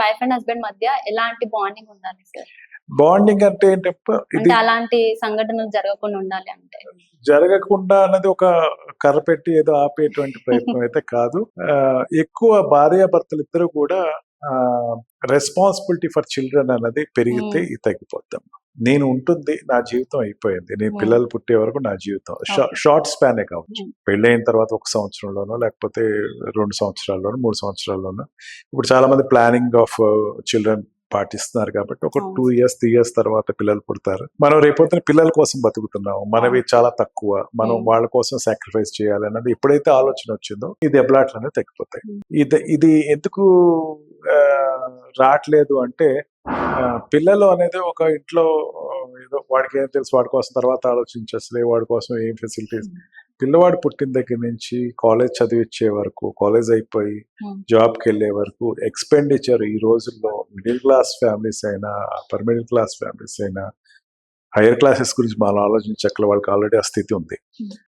Wife and husband మధ్య ఎలాంటి bonding ఉండాలి సార్? బాండింగ్ అంటే ఏంటంటే ఇది అంటే అలాంటి సంఘటనలు జరగకుండా ఉండాలి అంటే జరగకుండా అన్నది ఒక కర్ర పెట్టి ఏదో ఆపేటువంటి ప్రయత్నం అయితే కాదు. ఎక్కువ భార్యాభర్తలు ఇద్దరు కూడా రెస్పాన్సిబిలిటీ ఫర్ చిల్డ్రన్ అన్నది పెరిగితే ఇది తగ్గిపోతాం. నేను ఉంటుంది, నా జీవితం అయిపోయింది, నేను పిల్లలు పుట్టే వరకు నా జీవితం షార్ట్ స్పానే కావచ్చు. పెళ్ళైన తర్వాత 1 సంవత్సరంలోనో లేకపోతే 2 సంవత్సరాల్లోనో 3 సంవత్సరాల్లోనో. ఇప్పుడు చాలా మంది ప్లానింగ్ ఆఫ్ చిల్డ్రన్ పాటిస్తున్నారు కాబట్టి ఒక 2 ఇయర్స్ 3 ఇయర్స్ తర్వాత పిల్లలు పుడతారు. మనం రేపొద్దున పిల్లల కోసం బతుకుతున్నాం, మనవి చాలా తక్కువ, మనం వాళ్ళ కోసం సాక్రిఫైస్ చేయాలి అన్నది ఎప్పుడైతే ఆలోచన వచ్చిందో ఈ దెబ్బలాట్లు అనేవి తగ్గిపోతాయి. ఇది ఎందుకు రావట్లేదు అంటే పిల్లలు అనేది ఒక ఇంట్లో ఏదో వాడికి ఏం తెలుసు, వాడి కోసం తర్వాత ఆలోచించేస్తుంది, వాడి కోసం ఏం ఫెసిలిటీస్. పిల్లవాడు పుట్టిన దగ్గర నుంచి కాలేజ్ చదివించే వరకు, కాలేజ్ అయిపోయి జాబ్కి వెళ్ళే వరకు ఎక్స్పెండిచర్ ఈ రోజుల్లో మిడిల్ క్లాస్ ఫ్యామిలీస్ అయినా అప్పర్ మిడిల్ క్లాస్ ఫ్యామిలీస్ అయినా హైయర్ క్లాసెస్ గురించి మనం ఆలోచించక్కల వాళ్ళకి ఆల్రెడీ ఆ స్థితి ఉంది.